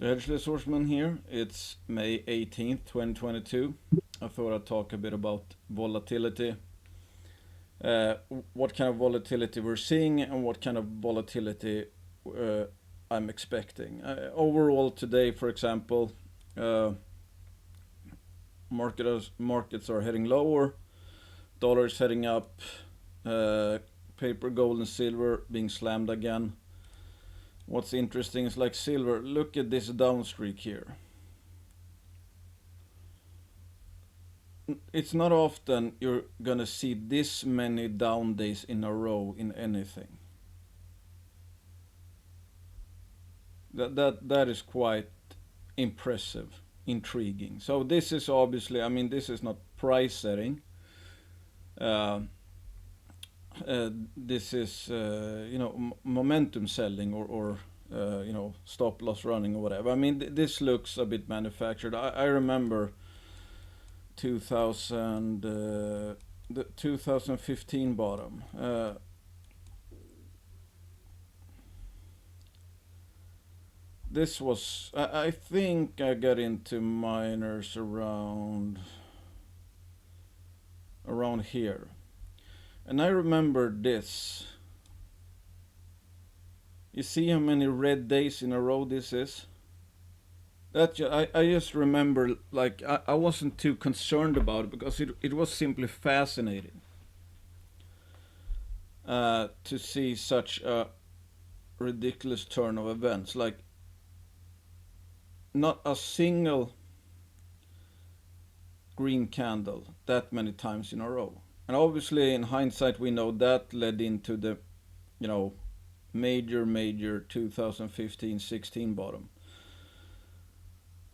The Hedgeless Horseman here. It's May 18th, 2022. I thought I'd talk a bit about volatility. Uh, what kind of volatility we're seeing and what kind of volatility uh, I'm expecting. Overall, today, for example, uh, markets are heading lower, dollar is heading up, paper, gold, and silver being slammed again. What's interesting is like silver, look at this down streak here. It's not often you're gonna see this many down days in a row in anything. That is quite impressive, intriguing. So this is obviously, I mean, this is not price setting. Uh, this is momentum selling or stop loss running or whatever. I mean, this looks a bit manufactured. I remember 2000 the 2015 bottom. This was I think I got into miners around here, and I remember this. You see how many red days in a row this is? I just remember, like, I wasn't too concerned about it because it was simply fascinating to see such a ridiculous turn of events. Like, not a single green candle that many times in a row. And obviously, in hindsight, we know that led into the, you know, major 2015-16 bottom.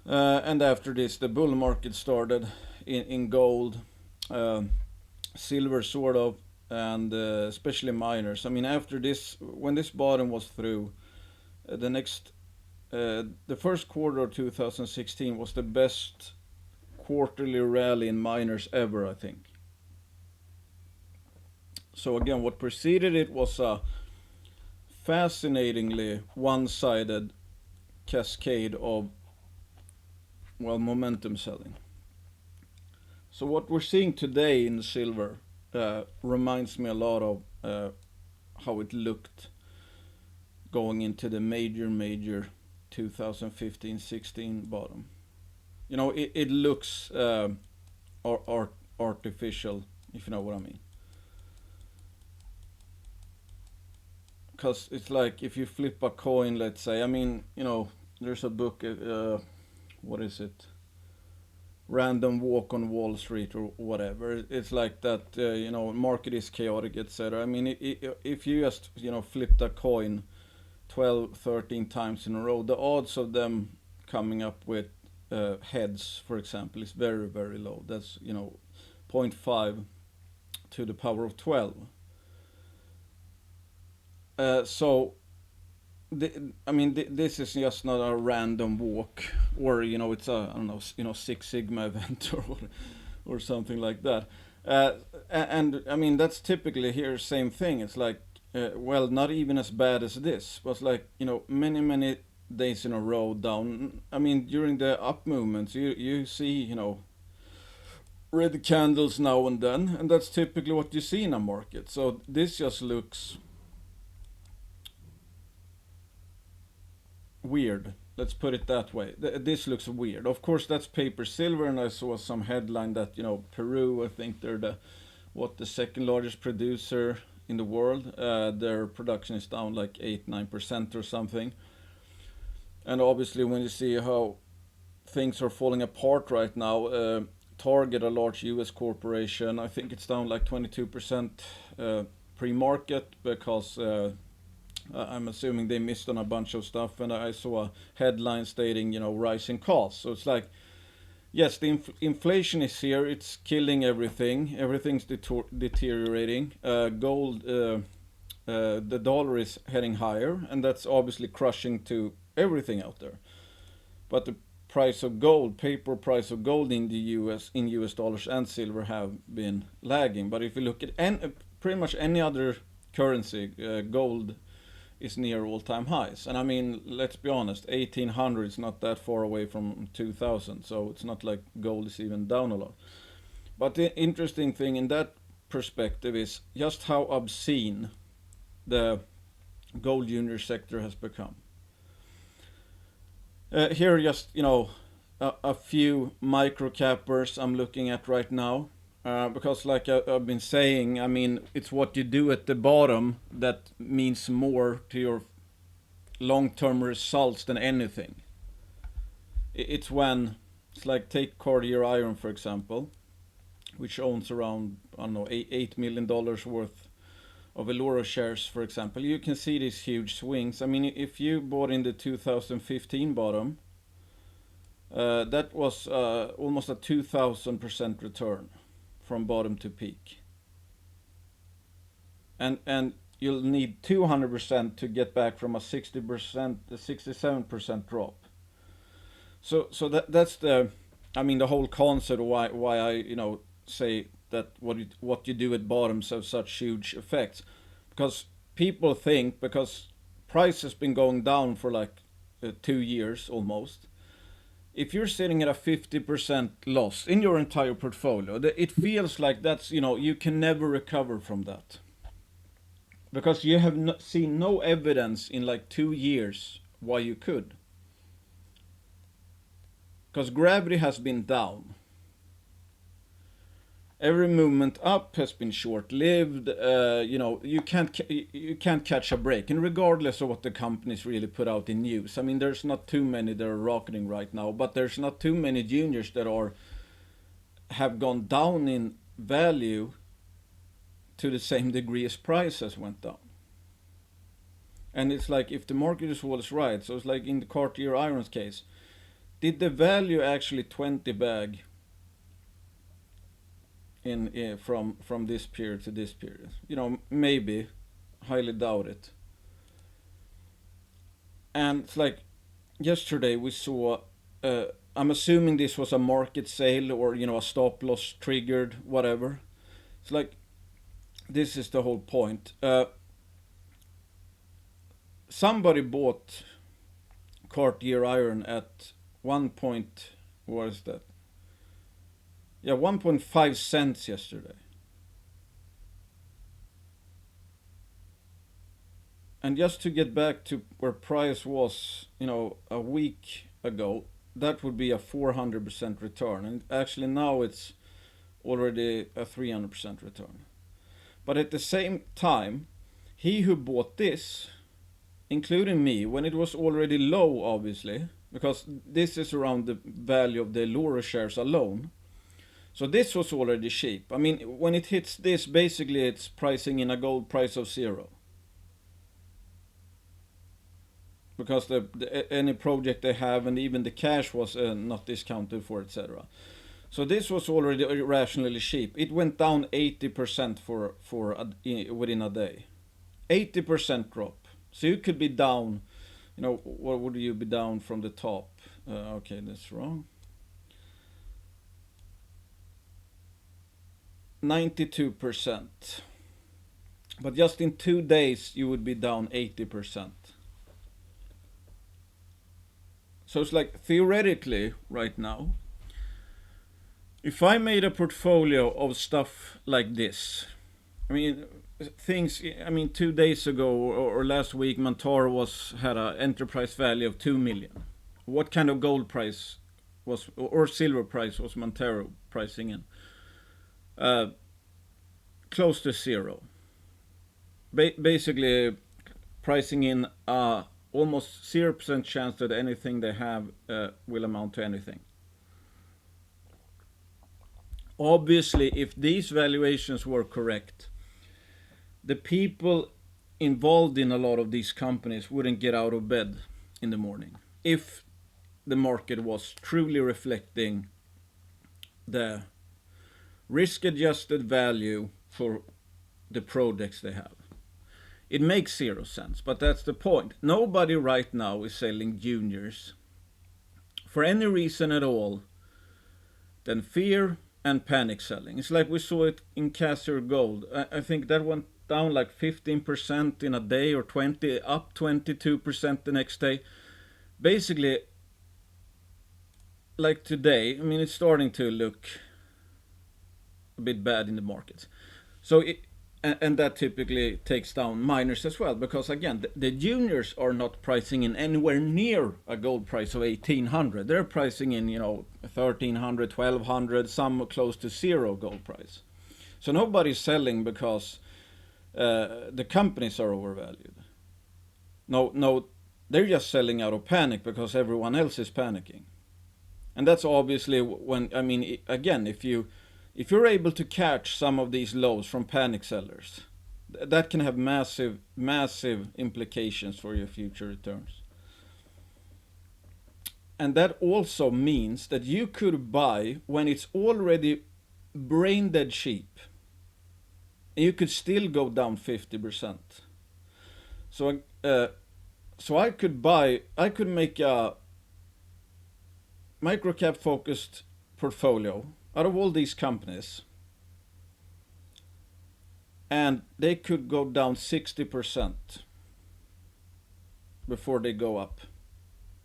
And after this, the bull market started in gold, uh, silver, sort of, and especially miners. I mean, after this, when this bottom was through, the next, the first quarter of 2016 was the best quarterly rally in miners ever, I think. So again, what preceded it was a fascinatingly one-sided cascade of, well, momentum selling. So what we're seeing today in silver reminds me a lot of how it looked going into the major 2015-16 bottom. You know, it looks artificial, if you know what I mean. Because it's like if you flip a coin, let's say. I mean, you know, there's a book. What is it? Random Walk on Wall Street or whatever. It's like that. Market is chaotic, etc. I mean, if you just flip a coin 12, 13 times in a row, the odds of them coming up with heads, for example, is very low. That's zero point 0.5 to the power of 12. So, this is just not a random walk, or it's a, I don't know, Six Sigma event or something like that. And I mean, that's typically here same thing. It's like, well, not even as bad as this, but like many days in a row down. I mean, during the up movements, you see red candles now and then, and that's typically what you see in a market. So this just looks weird. Let's put it that way. This looks weird. Of course, that's paper silver, and I saw some headline that Peru. I think they're the second largest producer in the world. Their production is down like 8-9% or something. And obviously, when you see how things are falling apart right now, Target, a large U.S. corporation, I think it's down like 22% pre-market because. I'm assuming they missed on a bunch of stuff, and I saw a headline stating, rising costs. So it's like, yes, the inflation is here. It's killing everything. Everything's deteriorating. Gold, the dollar is heading higher, and that's obviously crushing to everything out there. But the price of gold, paper price of gold in the U.S. in U.S. dollars and silver have been lagging. But if you look at pretty much any other currency, gold is near all-time highs. And I mean, let's be honest, 1800 is not that far away from 2000, so it's not like gold is even down a lot. But the interesting thing in that perspective is just how obscene the gold junior sector has become. Here are just, a few micro cappers I'm looking at right now. Because like I've been saying, I mean, it's what you do at the bottom that means more to your long-term results than anything. It's like take Cartier Iron, for example, which owns around, I don't know, $8 million worth of Eloro shares, for example. You can see these huge swings. I mean, if you bought in the 2015 bottom, that was almost a 2,000% return from bottom to peak. And you'll need 200% to get back from a 67% drop. So that's the whole concept of why I say that what you do at bottoms have such huge effects, because people think because price has been going down for like 2 years almost. If you're sitting at a 50% loss in your entire portfolio, it feels like that's, you can never recover from that. Because you have seen no evidence in like 2 years why you could. Because gravity has been down. Every movement up has been short-lived. You can't catch a break, and regardless of what the companies really put out in news. I mean, there's not too many that are rocketing right now, but there's not too many juniors that have gone down in value to the same degree as prices went down. And it's like if the market was right, so it's like in the Cartier Irons case, did the value actually 20 bag from this period to this period? Maybe, highly doubt it. And it's like yesterday we saw, I'm assuming this was a market sale or a stop loss triggered, whatever. It's like, this is the whole point. Somebody bought Cartier Iron at 1.5 cents yesterday. And just to get back to where price was, a week ago, that would be a 400% return. And actually now it's already a 300% return. But at the same time, he who bought this, including me, when it was already low, obviously, because this is around the value of the Eloro shares alone. So this was already cheap. I mean, when it hits this, basically it's pricing in a gold price of 0. Because any project they have and even the cash was not discounted for, etc. So this was already irrationally cheap. It went down 80% within a day. 80% drop. So you could be down, what would you be down from the top? Okay, that's wrong. 92%. But just in 2 days you would be down 80%. So it's like theoretically right now, if I made a portfolio of stuff like this, 2 days ago or last week, Montaro had an enterprise value of 2 million. What kind of gold price or silver price was Montaro pricing in? Close to 0. Basically pricing in almost 0% chance that anything they have will amount to anything. Obviously, if these valuations were correct, the people involved in a lot of these companies wouldn't get out of bed in the morning if the market was truly reflecting the risk-adjusted value for the projects they have. It makes 0 sense, but that's the point. Nobody right now is selling juniors for any reason at all than fear and panic selling. It's like we saw it in Cassier Gold. I think that went down like 15% in a day, or 20, up 22% the next day. Basically, like today, I mean, it's starting to look a bit bad in the markets. So and that typically takes down miners as well, because again, the juniors are not pricing in anywhere near a gold price of 1800. They're pricing in 1300, 1200, some close to zero gold price. So nobody's selling because the companies are overvalued. No, they're just selling out of panic because everyone else is panicking. And that's obviously when, I mean, again, if you're able to catch some of these lows from panic sellers, that can have massive implications for your future returns. And that also means that you could buy when it's already brain dead cheap, and you could still go down 50%. So I could make a microcap focused portfolio out of all these companies, and they could go down 60% before they go up.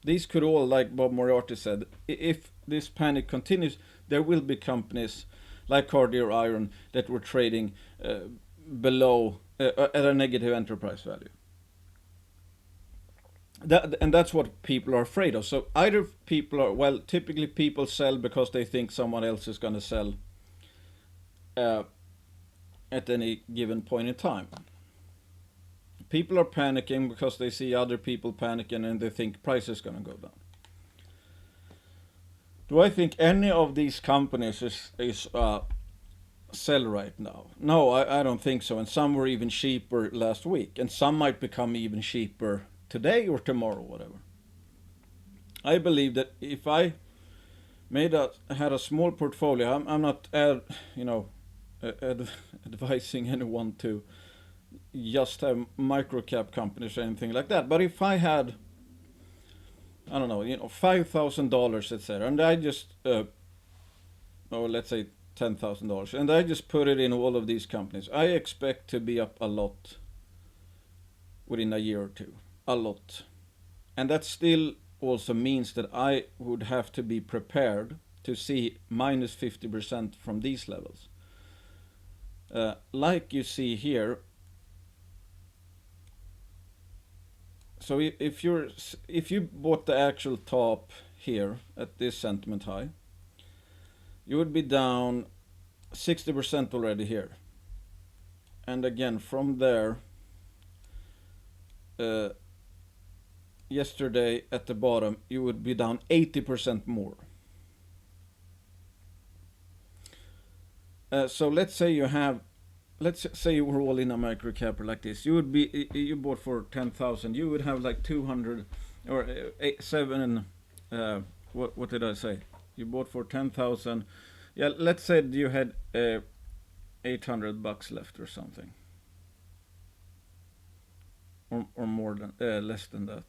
These could all, like Bob Moriarty said, if this panic continues, there will be companies like Cartier Iron that were trading below at a negative enterprise value. And that's what people are afraid of. So either typically people sell because they think someone else is going to sell at any given point in time. People are panicking because they see other people panicking and they think price is going to go down. Do I think any of these companies is sell right now? No, I don't think so. And some were even cheaper last week, and some might become even cheaper today or tomorrow, whatever. I believe that if I had a small portfolio, I'm not advising anyone to just have microcap companies or anything like that. But if I had, I don't know, $5,000, etc., and I just, or let's say $10,000, and I just put it in all of these companies, I expect to be up a lot within a year or two, a lot, and that still also means that I would have to be prepared to see minus 50% from these levels. Like you see here. So if you bought the actual top here at this sentiment high, you would be down 60% already here. And again, from there, yesterday at the bottom, you would be down 80% more. So let's say you were all in a microcapper like this. You bought for 10,000. You would have like 200 or 7. What did I say? You bought for 10,000. Yeah, let's say you had $800 left or something, or more than less than that.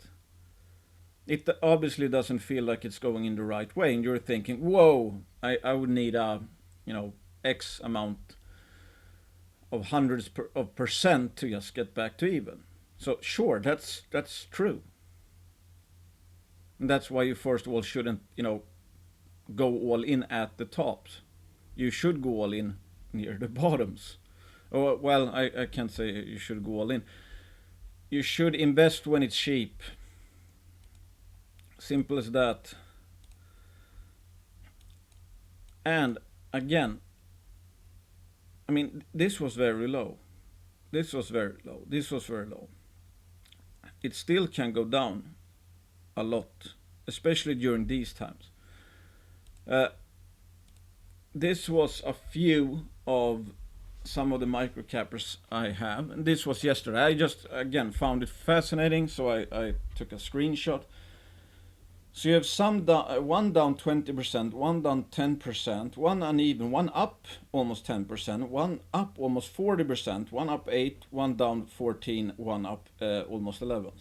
It obviously doesn't feel like it's going in the right way, and you're thinking, "Whoa, I would need X amount of hundreds of percent to just get back to even." So sure, that's true. And that's why you first of all shouldn't, go all in at the tops. You should go all in near the bottoms. Oh, well, I can't say you should go all in. You should invest when it's cheap. Simple as that. And again, I mean, this was very low. This was very low. This was very low. It still can go down a lot, especially during these times. This was a few of some of the microcappers I have, and this was yesterday. I just, again, found it fascinating, so I took a screenshot. So you have one down 20%, one down 10%, one uneven, one up almost 10%, one up almost 40%, one up 8, one down 14, one up almost 11.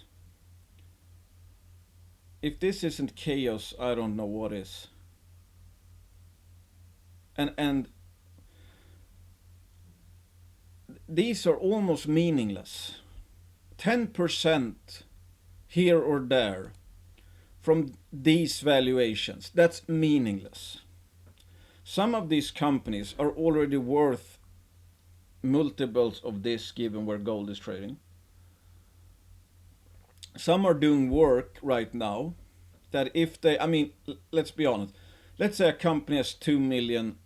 If this isn't chaos, I don't know what is. And these are almost meaningless. 10% here or there from these valuations, that's meaningless. Some of these companies are already worth multiples of this given where gold is trading. Some are doing work right now that if they, I mean, let's be honest. Let's say a company has $2 million.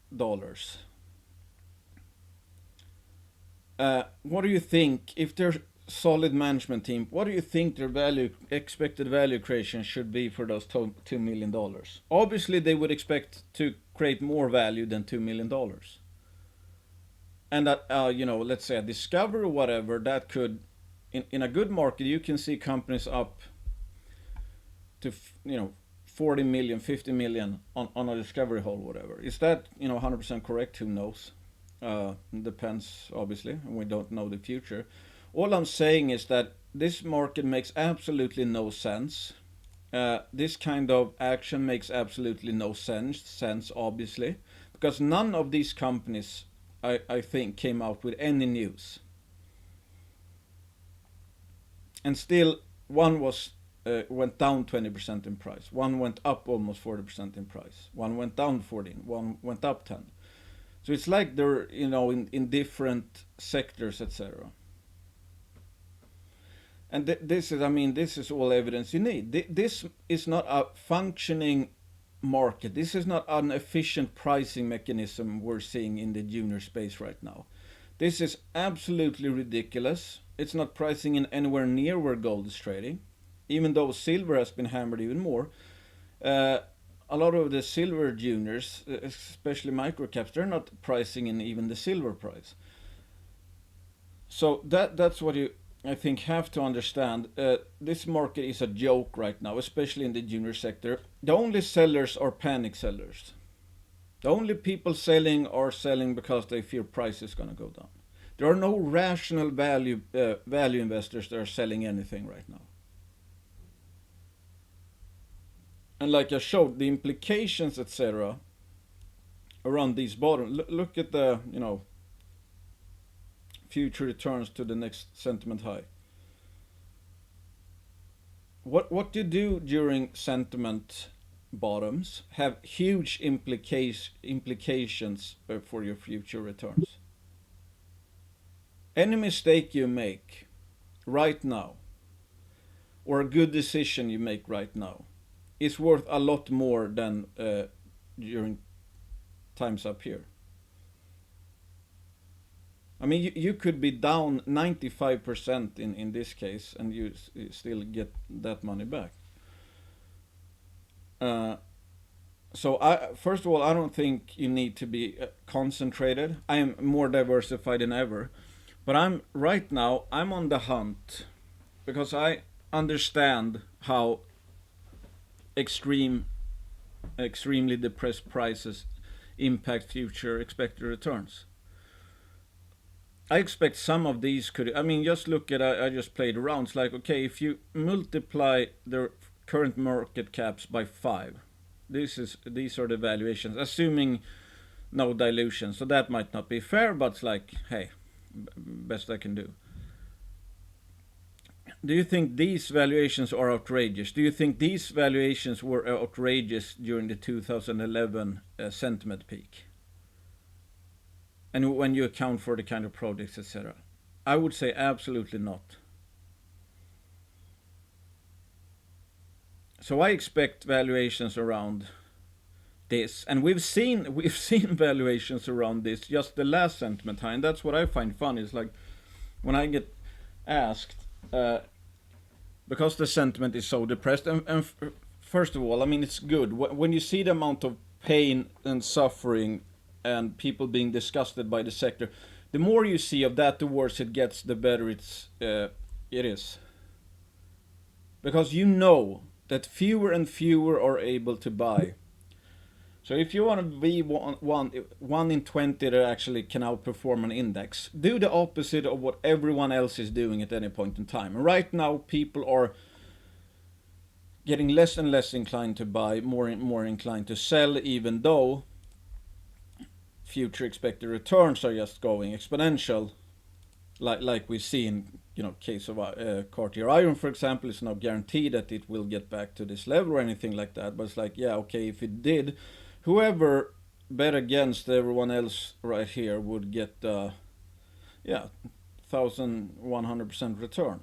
What do you think, if they're solid management team, what do you think their expected value creation should be for those $2 million? Obviously, they would expect to create more value than $2 million. And that, let's say a discovery or whatever, that could, in a good market, you can see companies up to, 40 million, 50 million on a discovery hole, whatever. Is that, 100% correct? Who knows? Depends, obviously, and we don't know the future. All I'm saying is that this market makes absolutely no sense. This kind of action makes absolutely no sense, obviously, because none of these companies, I think, came out with any news. And still, one went down 20% in price. One went up almost 40% in price. One went down 14. One went up 10. So it's like they're, in different sectors, etc. And this is all evidence you need. This is not a functioning market. This is not an efficient pricing mechanism we're seeing in the junior space right now. This is absolutely ridiculous. It's not pricing in anywhere near where gold is trading, even though silver has been hammered even more. A lot of the silver juniors, especially microcaps, they're not pricing in even the silver price. So that's what you, I think, have to understand. This market is a joke right now, especially in the junior sector. The only sellers are panic sellers. The only people selling are selling because they fear price is going to go down. There are no rational value investors that are selling anything right now. And like I showed, the implications, etc., around these bottoms. Look at the, future returns to the next sentiment high. What you do during sentiment bottoms have huge implications for your future returns. Any mistake you make right now, or a good decision you make right now, is worth a lot more than during times up here. I mean, you could be down 95% in this case, and you still get that money back. So first of all, I don't think you need to be concentrated. I am more diversified than ever. But right now, I'm on the hunt because I understand how extremely depressed prices impact future expected returns. I expect some of these just look at, I just played around. It's like, okay, if you multiply their current market caps by 5, these are the valuations, assuming no dilution. So that might not be fair, but it's like, hey, best I can do. Do you think these valuations are outrageous? Do you think these valuations were outrageous during the 2011 sentiment peak? And when you account for the kind of projects, etc. I would say absolutely not. So I expect valuations around this, and we've seen valuations around this just the last sentiment high, and that's what I find fun is like when I get asked because the sentiment is so depressed, and first of all, it's good when you see the amount of pain and suffering and people being disgusted by the sector. The more you see of that, the worse it gets, the better it is. Because you know that fewer and fewer are able to buy. So if you want to be one in 20 that actually can outperform an index, do the opposite of what everyone else is doing at any point in time. And right now, people are getting less and less inclined to buy, more and more inclined to sell, even though future expected returns are just going exponential. like we see in case of Cartier Iron, for example. It's not guaranteed that it will get back to this level or anything like that, but it's like, yeah, okay, if it did, whoever bet against everyone else right here would get yeah, 1,100% return.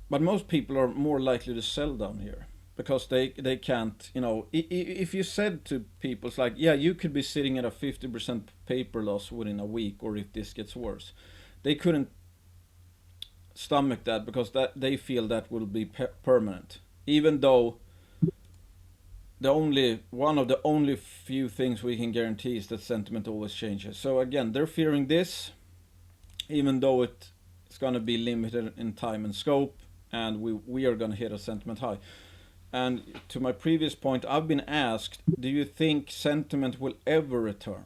But most people are more likely to sell down here because they can't, if you said to people, it's like, yeah, you could be sitting at a 50% paper loss within a week, or if this gets worse, they couldn't stomach that because that they feel that will be permanent, even though the only one of the only few things we can guarantee is that sentiment always changes. So again, they're fearing this, even though it's going to be limited in time and scope, and we are going to hit a sentiment high. And to my previous point, I've been asked, do you think sentiment will ever return?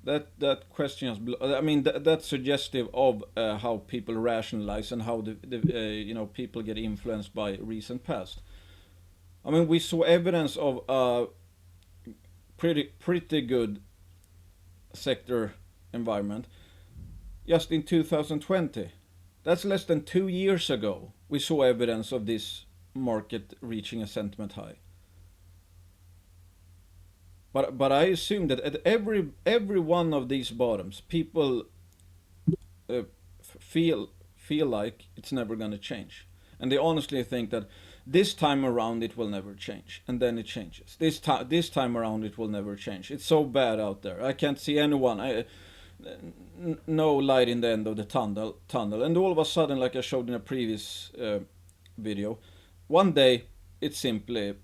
That question is, I mean, that's suggestive of how people rationalize and how the people get influenced by recent past. I mean, we saw evidence of a pretty good sector environment just in 2020. That's less than 2 years ago. We saw evidence of this market reaching a sentiment high. But I assume that at every one of these bottoms, people uh, feel like it's never going to change, and they honestly think that this time around it will never change, and then it changes. This time around it will never change. It's so bad out there. I can't see anyone. No light in the end of the tunnel, and all of a sudden, like I showed in a previous video, one day it simply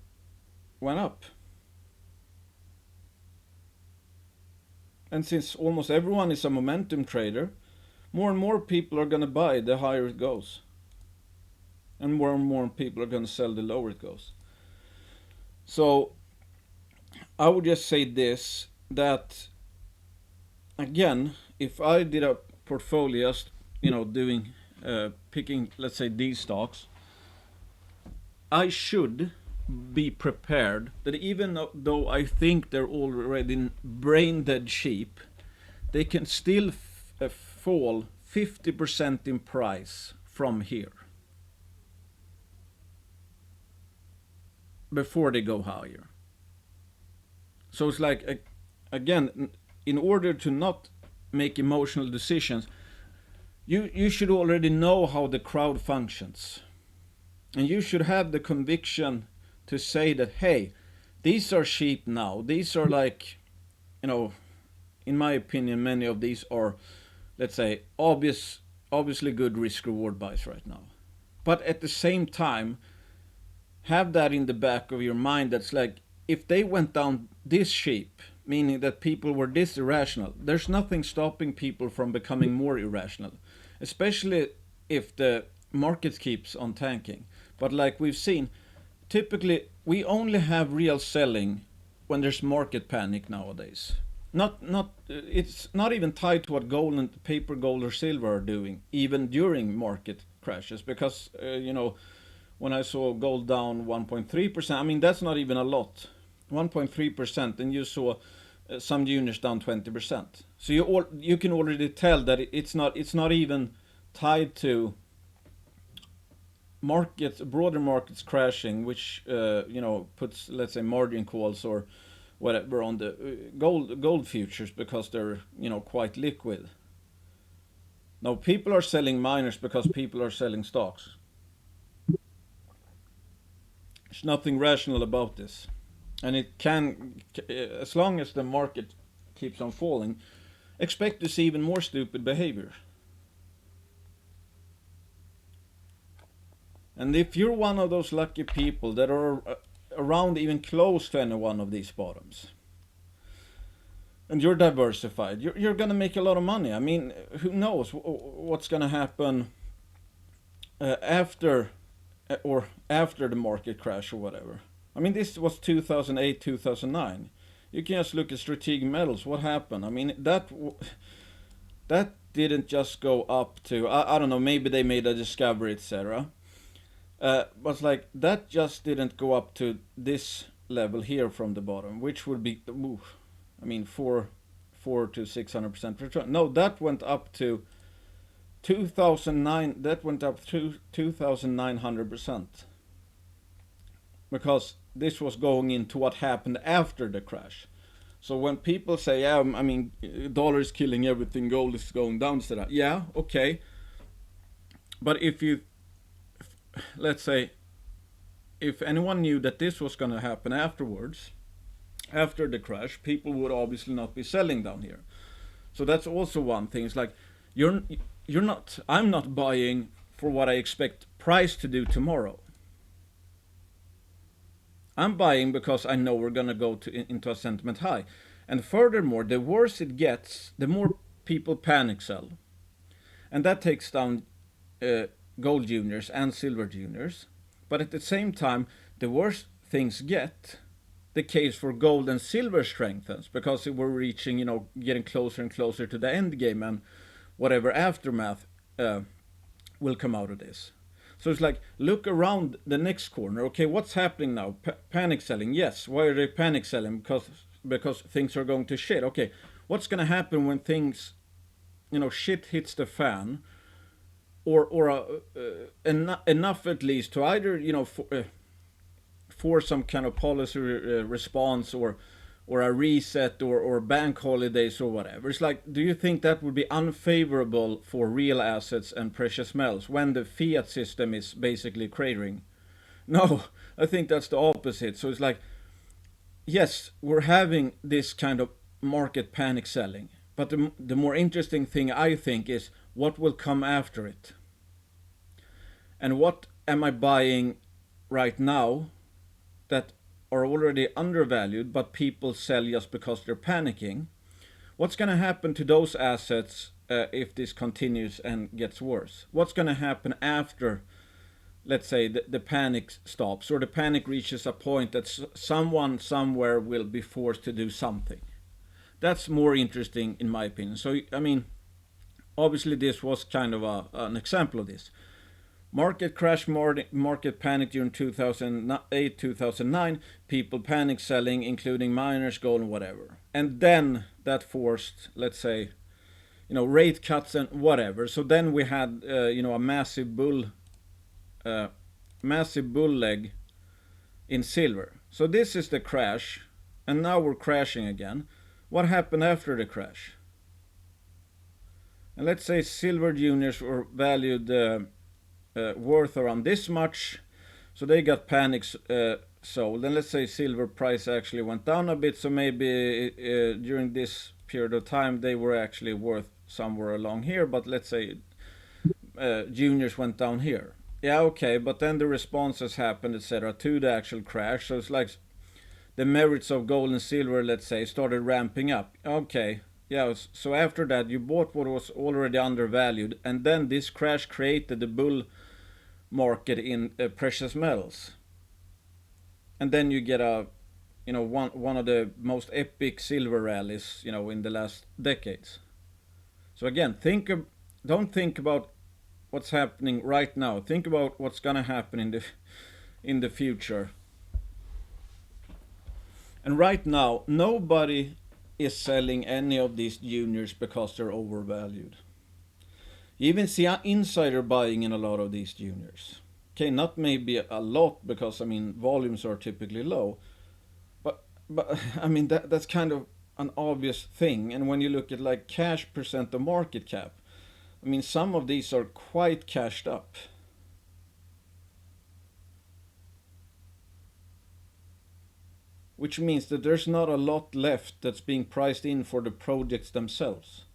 went up. And since almost everyone is a momentum trader, more and more people are going to buy the higher it goes. And more people are going to sell the lower it goes. So I would just say this, that again, if I did a portfolio just, doing, picking, let's say, these stocks, I should be prepared that even though I think they're already brain dead cheap, they can still fall 50% in price from here before they go higher. So it's like, again, in order to not make emotional decisions, you should already know how the crowd functions. And you should have the conviction to say that, hey, these are cheap now. These are like, in my opinion, many of these are, let's say, obviously good risk reward buys right now. But at the same time, have that in the back of your mind that's like, if they went down this cheap, meaning that people were this irrational, there's nothing stopping people from becoming more irrational, especially if the market keeps on tanking. But like we've seen, typically we only have real selling when there's market panic nowadays. It's not even tied to what gold and paper, gold or silver are doing, even during market crashes, because when I saw gold down 1.3%, I mean, that's not even a lot. 1.3%, and you saw some units down 20%. So you can already tell that it's not even tied to broader markets crashing, which puts, let's say, margin calls or whatever on the gold futures, because they're quite liquid. Now people are selling miners because people are selling stocks. There's nothing rational about this, and it can, as long as the market keeps on falling, expect to see even more stupid behavior. And if you're one of those lucky people that are around even close to any one of these bottoms, and you're diversified, you're going to make a lot of money. I mean, who knows what's going to happen after the market crash or whatever. I mean, this was 2008, 2009. You can just look at strategic metals. What happened? I mean, that didn't just go up to, I don't know, maybe they made a discovery, etc. But like, that just didn't go up to this level here from the bottom, which would be, I mean, 4 to 600% return. No, that went up to 2009. That went up to 2,900%, because this was going into what happened after the crash. So when people say, yeah, I mean, dollar is killing everything, gold is going down, etc. Yeah, okay. But let's say, if anyone knew that this was going to happen afterwards, after the crash, people would obviously not be selling down here. So that's also one thing. It's like, I'm not buying for what I expect price to do tomorrow. I'm buying because I know we're going to go into a sentiment high. And furthermore, the worse it gets, the more people panic sell. And that takes down gold juniors and silver juniors. But at the same time, the worse things get, the case for gold and silver strengthens, because we're reaching, getting closer and closer to the end game, and whatever aftermath will come out of this. So it's like, look around the next corner. Okay, what's happening now? Panic selling. Yes. Why are they panic selling? Because things are going to shit. Okay, what's going to happen when things, shit hits the fan, or enough at least to either, for some kind of policy response, or a reset, or bank holidays or whatever. It's like, do you think that would be unfavorable for real assets and precious metals when the fiat system is basically cratering? No, I think that's the opposite. So it's like, yes, we're having this kind of market panic selling, but the more interesting thing, I think, is what will come after it. And what am I buying right now that are already undervalued, but people sell just because they're panicking? What's going to happen to those assets if this continues and gets worse? What's going to happen after, let's say, the panic stops, or the panic reaches a point that someone somewhere will be forced to do something? That's more interesting, in my opinion. So, I mean, obviously this was kind of an example of this. Market crash, market panic during 2008, 2009, people panic selling, including miners, gold, and whatever. And then that forced, let's say, rate cuts and whatever. So then we had, a massive bull leg in silver. So this is the crash, and now we're crashing again. What happened after the crash? And let's say silver juniors were valued worth around this much, so they got panics sold. And let's say silver price actually went down a bit, so maybe during this period of time they were actually worth somewhere along here, but let's say juniors went down here. Yeah, okay, but then the responses happened, etc., to the actual crash. So it's like the merits of gold and silver, let's say, started ramping up. Okay, yeah, so after that you bought what was already undervalued, and then this crash created the bull market in precious metals. And then you get one of the most epic silver rallies, in the last decades. So again, don't think about what's happening right now. Think about what's gonna happen in the future. And right now, nobody is selling any of these juniors because they're overvalued. You even see insider buying in a lot of these juniors. Okay, not maybe a lot, because volumes are typically low, but I mean that's kind of an obvious thing. And when you look at like cash percent of market cap, some of these are quite cashed up. Which means that there's not a lot left that's being priced in for the projects themselves.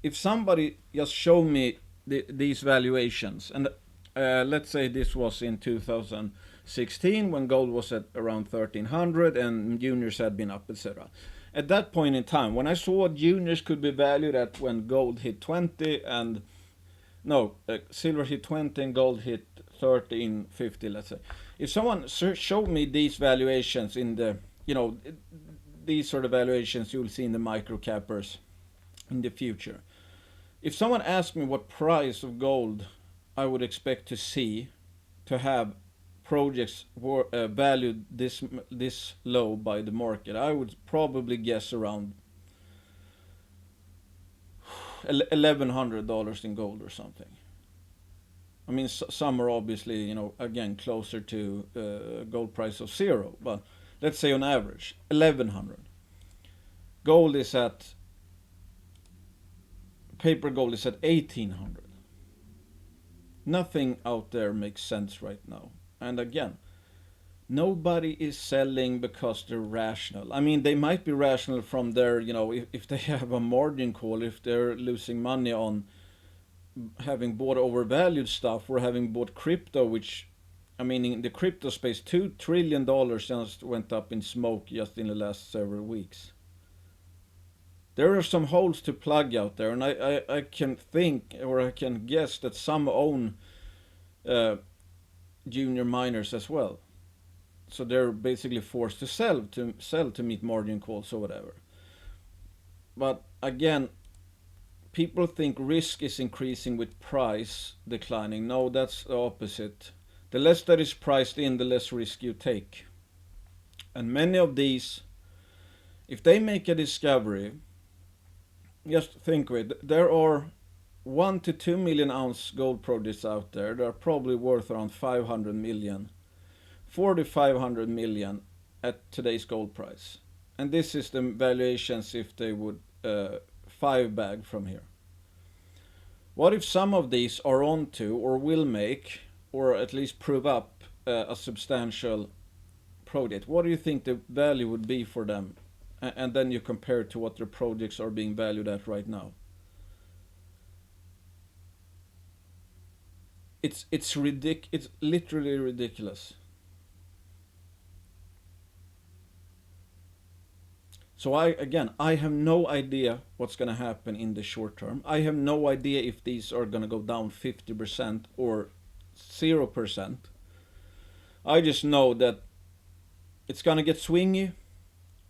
If somebody just show me these valuations, and let's say this was in 2016 when gold was at around 1300 and juniors had been up, etc. At that point in time, when I saw what juniors could be valued at when gold hit 20 and silver hit 20 and gold hit 1350, let's say. If someone showed me these valuations in the, these sort of valuations you'll see in the micro cappers in the future. If someone asked me what price of gold I would expect to see to have projects were valued this low by the market, I would probably guess around $1,100 in gold or something. I mean, some are obviously, again, closer to gold price of zero, but let's say on average, 1,100. Gold is at, paper gold is at 1,800. Nothing out there makes sense right now. And again, nobody is selling because they're rational. I mean, they might be rational from their, if they have a margin call, if they're losing money on having bought overvalued stuff or having bought crypto, which, I mean, in the crypto space, $2 trillion just went up in smoke just in the last several weeks. There are some holes to plug out there, and I can think, or I can guess that some own junior miners as well. So they're basically forced to sell to meet margin calls or whatever. But again, people think risk is increasing with price declining. No, that's the opposite. The less that is priced in, the less risk you take. And many of these, if they make a discovery, just think of it, there are 1 to 2 million ounce gold projects out there that are probably worth around 500 million, 4 to 500 million at today's gold price. And this is the valuations if they would 5 bag from here. What if some of these are onto or will make, or at least prove up a substantial project? What do you think the value would be for them? And then you compare it to what their projects are being valued at right now. It's literally ridiculous. So I have no idea what's going to happen in the short term. I have no idea if these are going to go down 50% or 0%. I just know that it's going to get swingy.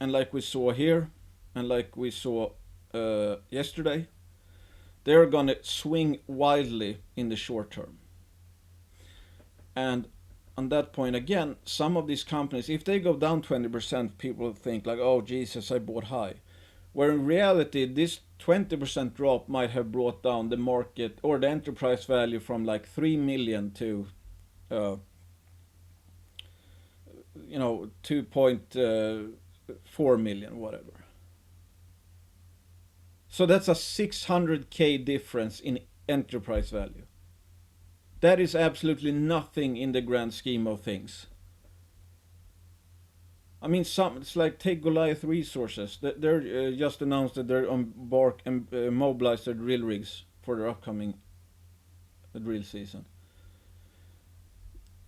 And like we saw here, and like we saw yesterday, they're going to swing wildly in the short term. And on that point, again, some of these companies, if they go down 20%, people think like, oh, Jesus, I bought high. Where in reality, this 20% drop might have brought down the market or the enterprise value from like 3 million to 2.4 million, whatever. So that's a 600K difference in enterprise value. That is absolutely nothing in the grand scheme of things. I mean, it's like take Goliath Resources. They're just announced that they're embark and mobilize their drill rigs for their upcoming drill season.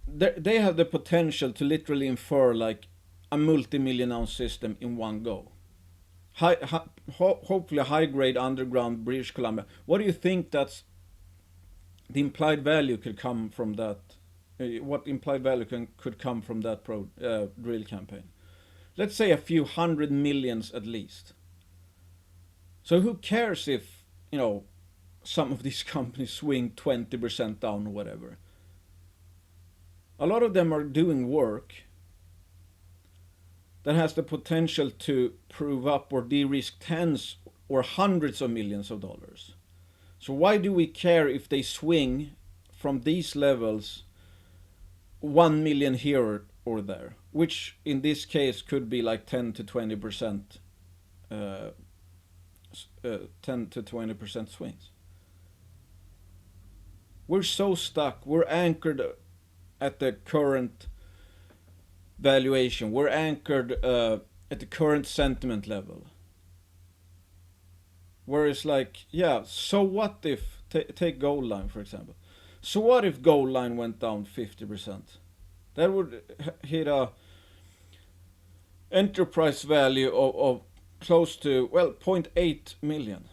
They have the potential to literally infer like a multi-million ounce system in one go. Hopefully a high-grade underground British Columbia. What do you think that's the implied value could come from that? What implied value could come from that drill campaign? Let's say a few hundred millions at least. So who cares if, some of these companies swing 20% down or whatever? A lot of them are doing work that has the potential to prove up or de-risk tens or hundreds of millions of dollars. So why do we care if they swing from these levels 1 million here or there, which in this case could be like 10 to 20%, 10 to 20% swings. We're so stuck. We're anchored at the current valuation. We're anchored at the current sentiment level. Whereas so what if, take gold line for example. So what if gold line went down 50%? That would hit a enterprise value of close to, 0.8 million.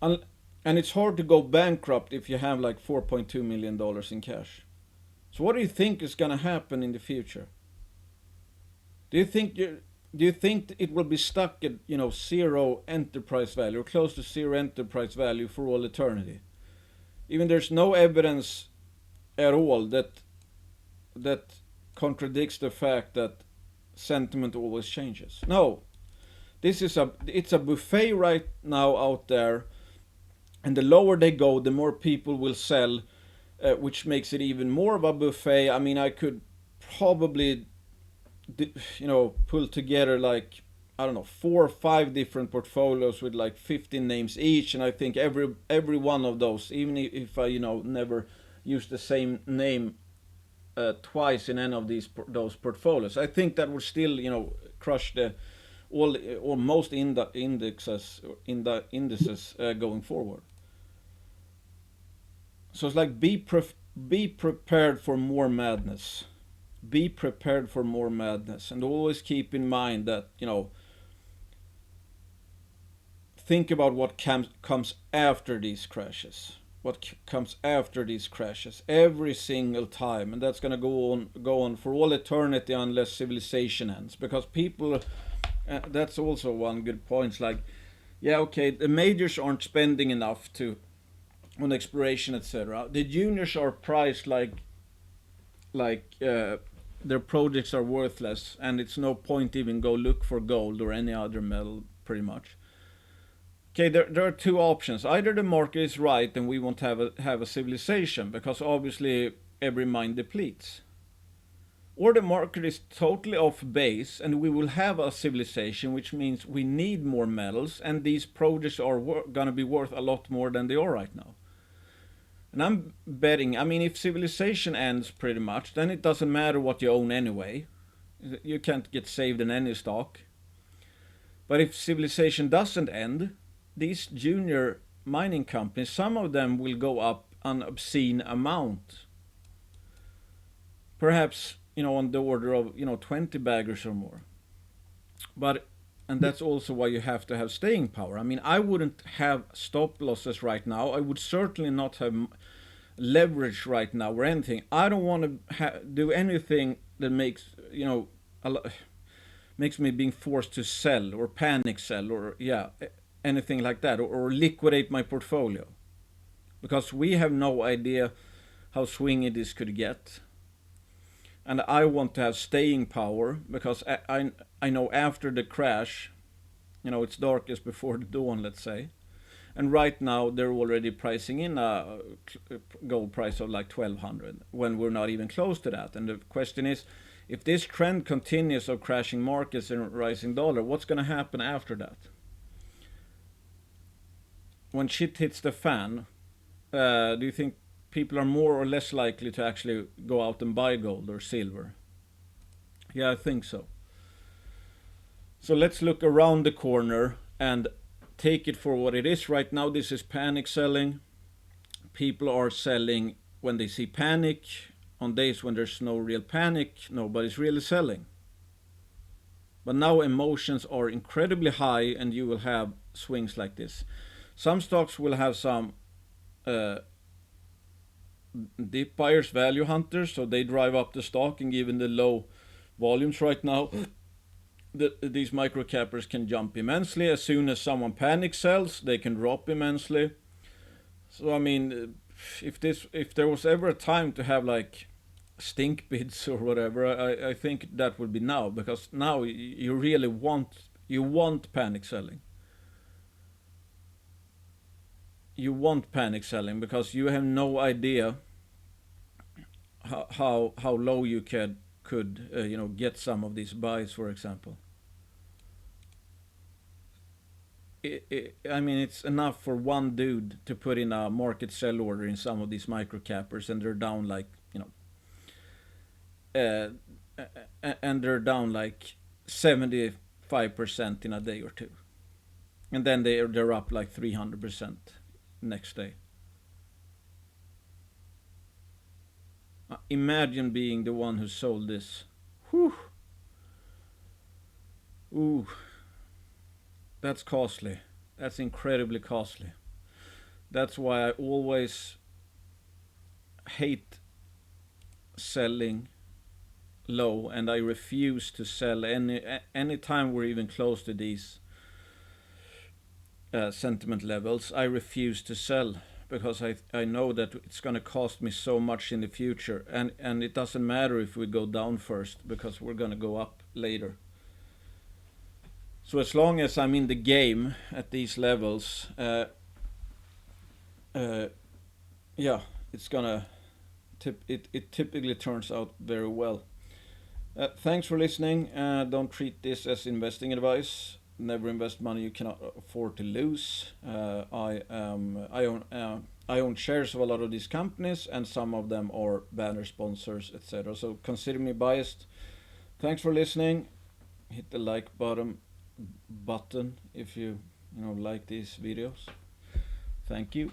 And it's hard to go bankrupt if you have like $4.2 million in cash. So what do you think is going to happen in the future? Do you think it will be stuck at zero enterprise value or close to zero enterprise value for all eternity? Even there's no evidence at all that contradicts the fact that sentiment always changes. No, it's a buffet right now out there, and the lower they go, the more people will sell, which makes it even more of a buffet. I mean, I could probably, pull together like, I don't know, 4 or 5 different portfolios with like 15 names each, and I think every one of those, even if I never use the same name twice in any of those portfolios, I think that would still crush the all or most indices going forward. So it's like be prepared for more madness. Be prepared for more madness, and always keep in mind that think about what comes after these crashes. What comes after these crashes every single time, and that's gonna go on for all eternity unless civilization ends. Because people, that's also one good point. It's like, yeah, okay, the majors aren't spending enough on exploration, etc. The juniors are priced like their projects are worthless, and it's no point even go look for gold or any other metal, pretty much. Okay, there are two options. Either the market is right and we won't have a civilization, because obviously every mine depletes. Or the market is totally off base and we will have a civilization, which means we need more metals, and these projects are gonna be worth a lot more than they are right now. And I'm betting, I mean, if civilization ends pretty much, then it doesn't matter what you own anyway. You can't get saved in any stock. But if civilization doesn't end, these junior mining companies, some of them will go up an obscene amount. Perhaps, on the order of, 20 baggers or more. And that's also why you have to have staying power. I mean, I wouldn't have stop losses right now. I would certainly not have leverage right now or anything. I don't want to do anything that makes, makes me being forced to sell or panic sell or, anything like that, or liquidate my portfolio. Because we have no idea how swingy this could get. And I want to have staying power, because I know after the crash, it's darkest before the dawn, let's say. And right now they're already pricing in a gold price of like 1,200 when we're not even close to that. And the question is, if this trend continues of crashing markets and rising dollar, what's going to happen after that? When shit hits the fan, do you think people are more or less likely to actually go out and buy gold or silver? Yeah, I think so. So let's look around the corner and take it for what it is. Right now, this is panic selling. People are selling when they see panic. On days when there's no real panic, nobody's really selling. But now emotions are incredibly high, and you will have swings like this. Some stocks will have some dip buyers, value hunters, so they drive up the stock, and given the low volumes right now, these micro cappers can jump immensely. As soon as someone panic sells, they can drop immensely. So I mean, if there was ever a time to have like stink bids or whatever, I think that would be now, because now you really want panic selling. You want panic selling because you have no idea how low you could get some of these buys, for example. I mean, it's enough for one dude to put in a market sell order in some of these micro cappers, and they're down like and they're down like 75% in a day or two, and then they're up like 300% next day. Imagine being the one who sold this. Whew. Ooh, that's costly. That's incredibly costly. That's why I always hate selling low, and I refuse to sell any time we're even close to these sentiment levels. I refuse to sell, because I know that it's going to cost me so much in the future, and it doesn't matter if we go down first because we're going to go up later. So as long as I'm in the game at these levels, yeah, it's gonna it typically turns out very well. Thanks for listening. Don't treat this as investing advice. Never invest money you cannot afford to lose. I own shares of a lot of these companies, and some of them are banner sponsors, etc. So consider me biased. Thanks for listening. Hit the like button if you like these videos. Thank you.